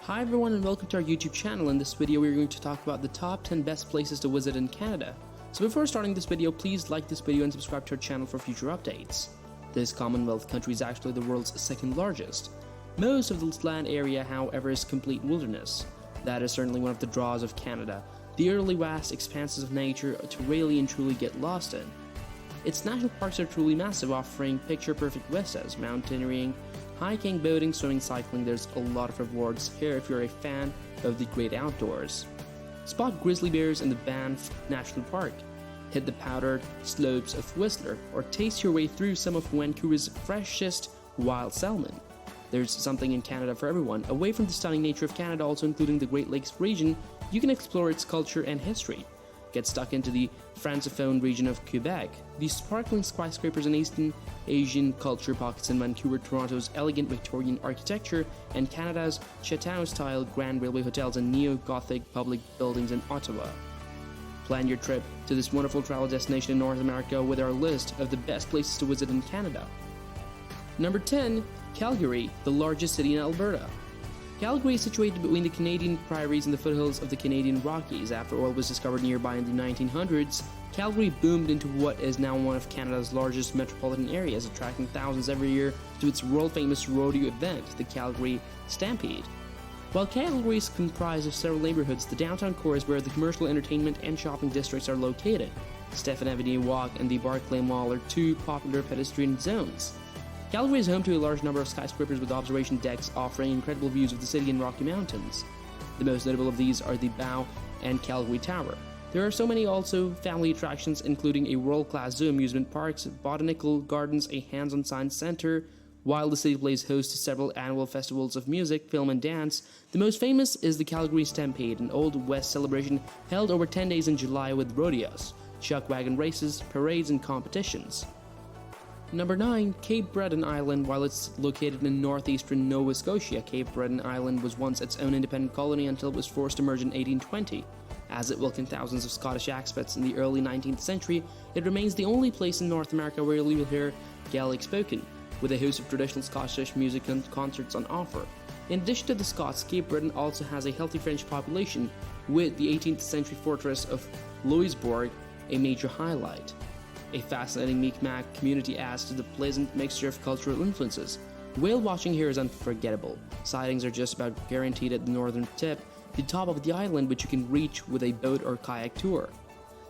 Hi everyone and welcome to our YouTube channel. In this video we're going to talk about the top 10 best places to visit in Canada. So before starting this video, please like this video and subscribe to our channel for future updates. This Commonwealth country is actually the world's second largest. Most of the land area, however, is complete wilderness. That is certainly one of the draws of Canada, the utterly vast expanses of nature to really and truly get lost in. Its national parks are truly massive, offering picture-perfect vistas, mountaineering, hiking, boating, swimming, cycling. There's a lot of rewards here if you're a fan of the great outdoors. Spot grizzly bears in the Banff National Park, hit the powdered slopes of Whistler, or taste your way through some of Vancouver's freshest wild salmon. There's something in Canada for everyone. Away from the stunning nature of Canada, also including the Great Lakes region, you can explore its culture and history. Get stuck into the Francophone region of Quebec, the sparkling skyscrapers and Eastern Asian culture pockets in Vancouver, Toronto's elegant Victorian architecture, and Canada's Chateau-style Grand Railway hotels and neo-Gothic public buildings in Ottawa. Plan your trip to this wonderful travel destination in North America with our list of the best places to visit in Canada. Number 10. Calgary, the largest city in Alberta. Calgary is situated between the Canadian prairies and the foothills of the Canadian Rockies. After oil was discovered nearby in the 1900s, Calgary boomed into what is now one of Canada's largest metropolitan areas, attracting thousands every year to its world-famous rodeo event, the Calgary Stampede. While Calgary is comprised of several neighborhoods, the downtown core is where the commercial, entertainment, and shopping districts are located. Stephen Avenue Walk and the Barclay Mall are two popular pedestrian zones. Calgary is home to a large number of skyscrapers with observation decks offering incredible views of the city and Rocky Mountains. The most notable of these are the Bow and Calgary Tower. There are so many also family attractions, including a world-class zoo, amusement parks, botanical gardens, a hands-on science center. While the city plays host to several annual festivals of music, film, and dance, the most famous is the Calgary Stampede, an Old West celebration held over 10 days in July with rodeos, chuck wagon races, parades, and competitions. Number 9. Cape Breton Island. While it's located in northeastern Nova Scotia, Cape Breton Island was once its own independent colony until it was forced to merge in 1820. As it welcomed thousands of Scottish expats in the early 19th century, it remains the only place in North America where you will hear Gaelic spoken, with a host of traditional Scottish music and concerts on offer. In addition to the Scots, Cape Breton also has a healthy French population, with the 18th century fortress of Louisbourg a major highlight. A fascinating Mi'kmaq community adds to the pleasant mixture of cultural influences. Whale watching here is unforgettable. Sightings are just about guaranteed at the northern tip, the top of the island, which you can reach with a boat or kayak tour.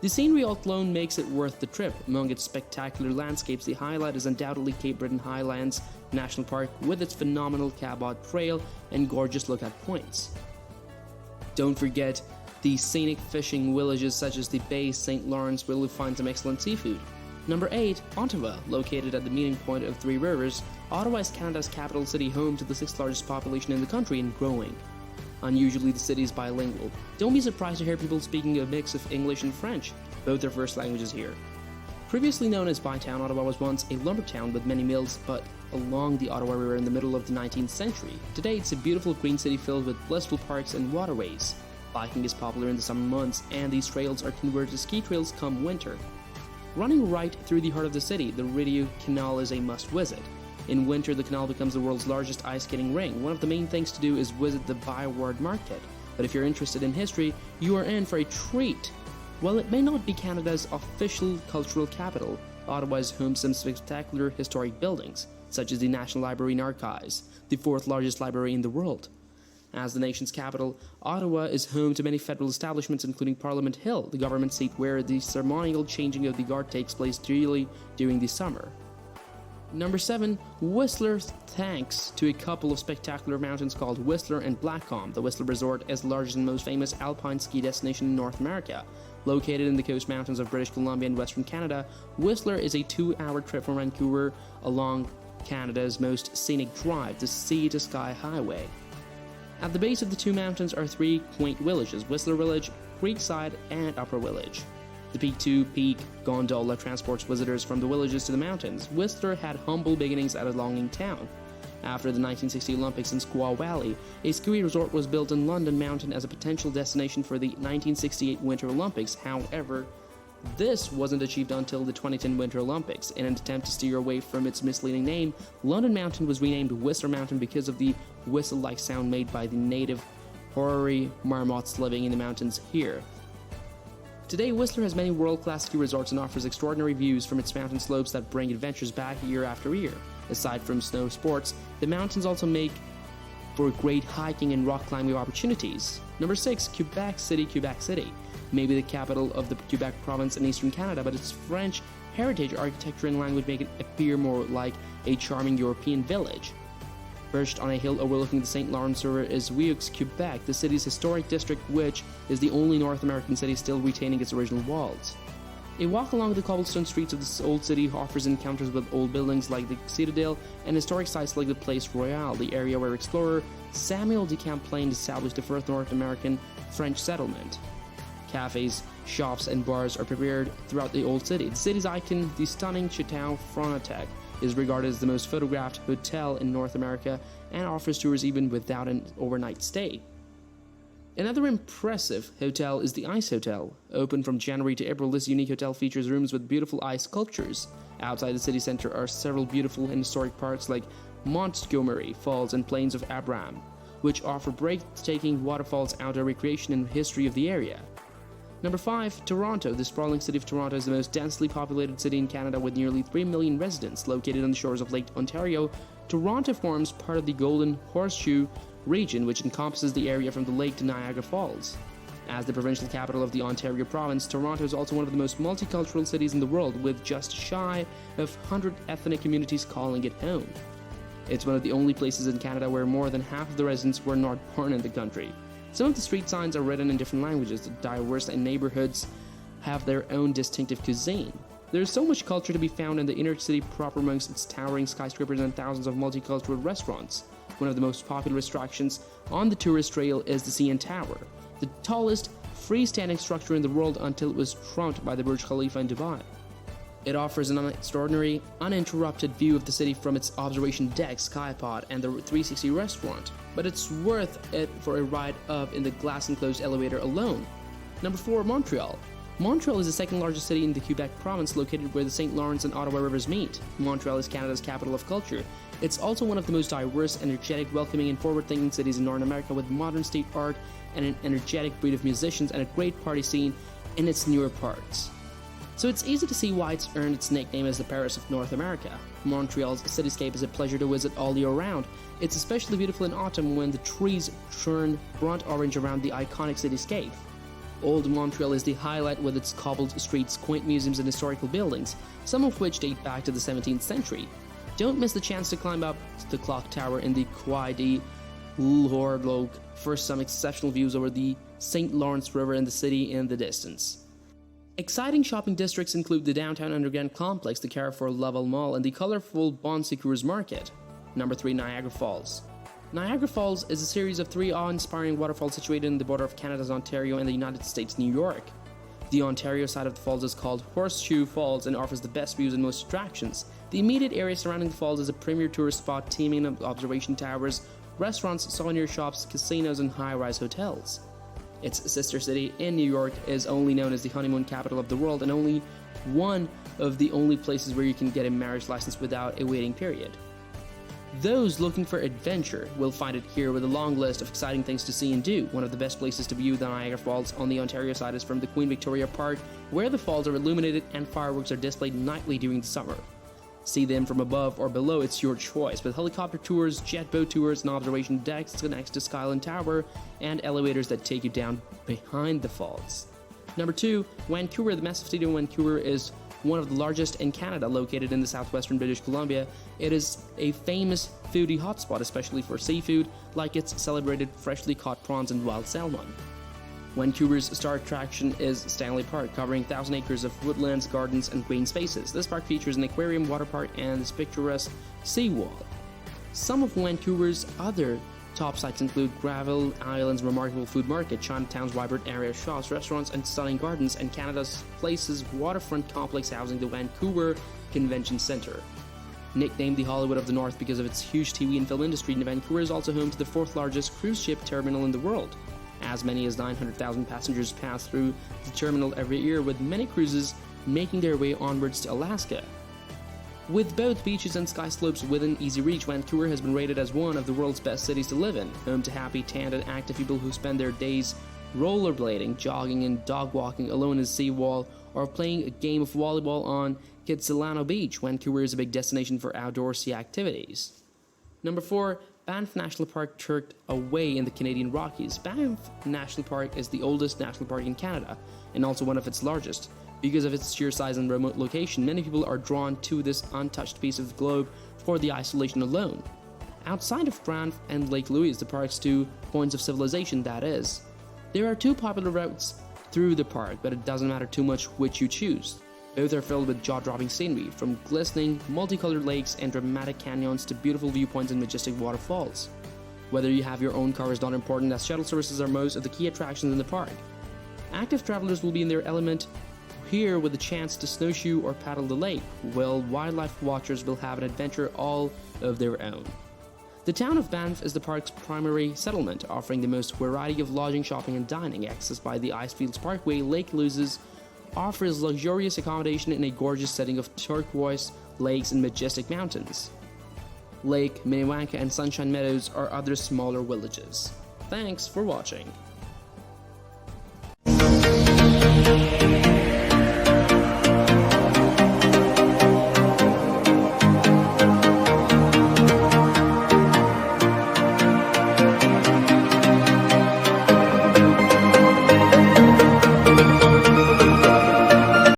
The scenery alone makes it worth the trip. Among its spectacular landscapes, the highlight is undoubtedly Cape Breton Highlands National Park with its phenomenal Cabot Trail and gorgeous lookout points. Don't forget the scenic fishing villages such as the Bay St. Lawrence, where you'll find some excellent seafood. Number 8. Ottawa. Located at the meeting point of three rivers, Ottawa is Canada's capital city, home to the 6th largest population in the country and growing. Unusually, the city is bilingual. Don't be surprised to hear people speaking a mix of English and French, both their first languages here. Previously known as Bytown, Ottawa was once a lumber town with many mills, but along the Ottawa River in the middle of the 19th century. Today, it's a beautiful green city filled with blissful parks and waterways. Biking is popular in the summer months, and these trails are converted to ski trails come winter. Running right through the heart of the city, the Rideau Canal is a must-visit. In winter, the canal becomes the world's largest ice skating ring. One of the main things to do is visit the Byward Market, but if you're interested in history, you are in for a treat. While it may not be Canada's official cultural capital, Ottawa is home to some spectacular historic buildings, such as the National Library and Archives, the 4th largest library in the world. As the nation's capital, Ottawa is home to many federal establishments, including Parliament Hill, the government seat where the ceremonial changing of the guard takes place daily during the summer. Number 7. Whistler. Thanks to a couple of spectacular mountains called Whistler and Blackcomb, the Whistler Resort is the largest and most famous alpine ski destination in North America. Located in the coast mountains of British Columbia and Western Canada, Whistler is a 2-hour trip from Vancouver along Canada's most scenic drive, the Sea to Sky Highway. At the base of the two mountains are 3 quaint villages: Whistler Village, Creekside, and Upper Village. The peak-to-peak gondola transports visitors from the villages to the mountains. Whistler had humble beginnings as a logging town. After the 1960 Olympics in Squaw Valley, a ski resort was built in London Mountain as a potential destination for the 1968 Winter Olympics. However, This wasn't achieved until the 2010 Winter Olympics. In an attempt to steer away from its misleading name, London Mountain was renamed Whistler Mountain because of the whistle-like sound made by the native hoary marmots living in the mountains here. Today, Whistler has many world-class ski resorts and offers extraordinary views from its mountain slopes that bring adventurers back year after year. Aside from snow sports, the mountains also make for great hiking and rock climbing opportunities. Number 6. Quebec City. Quebec City may be the capital of the Quebec province in eastern Canada, but its French heritage, architecture, and language make it appear more like a charming European village. Perched on a hill overlooking the St. Lawrence River is Vieux, Quebec, the city's historic district, which is the only North American city still retaining its original walls. A walk along the cobblestone streets of this old city offers encounters with old buildings like the Citadel and historic sites like the Place Royale, the area where explorer Samuel de Champlain established the first North American French settlement. Cafes, shops, and bars are prepared throughout the old city. The city's icon, the stunning Chateau Frontenac, is regarded as the most photographed hotel in North America and offers tours even without an overnight stay. Another impressive hotel is the Ice Hotel. Open from January to April, this unique hotel features rooms with beautiful ice sculptures. Outside the city center are several beautiful and historic parks like Montgomery Falls and Plains of Abraham, which offer breathtaking waterfalls, outdoor recreation, and history of the area. Number 5. Toronto. The sprawling city of Toronto is the most densely populated city in Canada with nearly 3 million residents. Located on the shores of Lake Ontario, Toronto forms part of the Golden Horseshoe region, which encompasses the area from the lake to Niagara Falls. As the provincial capital of the Ontario province, Toronto is also one of the most multicultural cities in the world, with just shy of 100 ethnic communities calling it home. It's one of the only places in Canada where more than half of the residents were not born in the country. Some of the street signs are written in different languages. The diverse neighborhoods have their own distinctive cuisine. There is so much culture to be found in the inner city proper amongst its towering skyscrapers and thousands of multicultural restaurants. One of the most popular attractions on the tourist trail is the CN Tower, the tallest freestanding structure in the world until it was trumped by the Burj Khalifa in Dubai. It offers an extraordinary, uninterrupted view of the city from its observation deck, skypod, and the 360 restaurant, but it's worth it for a ride up in the glass-enclosed elevator alone. Number 4. Montreal. Montreal is the second largest city in the Quebec province, located where the St. Lawrence and Ottawa rivers meet. Montreal is Canada's capital of culture. It's also one of the most diverse, energetic, welcoming, and forward-thinking cities in North America, with modern state art and an energetic breed of musicians and a great party scene in its newer parts. So it's easy to see why it's earned its nickname as the Paris of North America. Montreal's cityscape is a pleasure to visit all year round. It's especially beautiful in autumn when the trees turn burnt orange around the iconic cityscape. Old Montreal is the highlight with its cobbled streets, quaint museums, and historical buildings, some of which date back to the 17th century. Don't miss the chance to climb up the clock tower in the Quai de l'Horloge for some exceptional views over the St. Lawrence River and the city in the distance. Exciting shopping districts include the Downtown Underground Complex, the Carrefour Laval Mall, and the colorful Bon Secours Market. Number 3. Niagara Falls. Niagara Falls is a series of 3 awe-inspiring waterfalls situated in the border of Canada's Ontario and the United States' New York. The Ontario side of the falls is called Horseshoe Falls and offers the best views and most attractions. The immediate area surrounding the falls is a premier tourist spot teeming of observation towers, restaurants, souvenir shops, casinos, and high-rise hotels. Its sister city in New York is only known as the honeymoon capital of the world and only one of the only places where you can get a marriage license without a waiting period. Those looking for adventure will find it here with a long list of exciting things to see and do. One of the best places to view the Niagara Falls on the Ontario side is from the Queen Victoria Park, where the falls are illuminated and fireworks are displayed nightly during the summer. See them from above or below, it's your choice, with helicopter tours, jet boat tours, and observation decks next to Skyline Tower, and elevators that take you down behind the falls. Number 2, Vancouver. The massive city of Vancouver is one of the largest in Canada, located in the southwestern British Columbia. It is a famous foodie hotspot, especially for seafood, like its celebrated freshly caught prawns and wild salmon. Vancouver's star attraction is Stanley Park, covering 1,000 acres of woodlands, gardens, and green spaces. This park features an aquarium, water park, and this picturesque seawall. Some of Vancouver's other top sites include Gravel Island's remarkable food market, Chinatown's vibrant area shops, restaurants, and stunning gardens, and Canada's Places waterfront complex housing the Vancouver Convention Centre. Nicknamed the Hollywood of the North because of its huge TV and film industry, Vancouver is also home to the 4th largest cruise ship terminal in the world. As many as 900,000 passengers pass through the terminal every year, with many cruises making their way onwards to Alaska. With both beaches and sky slopes within easy reach, Vancouver has been rated as one of the world's best cities to live in, home to happy, tanned, and active people who spend their days rollerblading, jogging, and dog walking along a seawall, or playing a game of volleyball on Kitsilano Beach. Vancouver is a big destination for outdoorsy activities. Number 4. Banff National Park, tucked away in the Canadian Rockies. Banff National Park is the oldest national park in Canada, and also one of its largest. Because of its sheer size and remote location, many people are drawn to this untouched piece of the globe for the isolation alone. Outside of Banff and Lake Louise, the park's 2 points of civilization, that is. There are 2 popular routes through the park, but it doesn't matter too much which you choose. Both are filled with jaw-dropping scenery, from glistening, multicolored lakes and dramatic canyons to beautiful viewpoints and majestic waterfalls. Whether you have your own car is not important, as shuttle services are most of the key attractions in the park. Active travelers will be in their element here with a chance to snowshoe or paddle the lake, while wildlife watchers will have an adventure all of their own. The town of Banff is the park's primary settlement, offering the most variety of lodging, shopping, and dining. Accessed by the Icefields Parkway, Lake Louise offers luxurious accommodation in a gorgeous setting of turquoise lakes and majestic mountains. Lake Minnewanka and Sunshine Meadows are other smaller villages. Thanks for watching.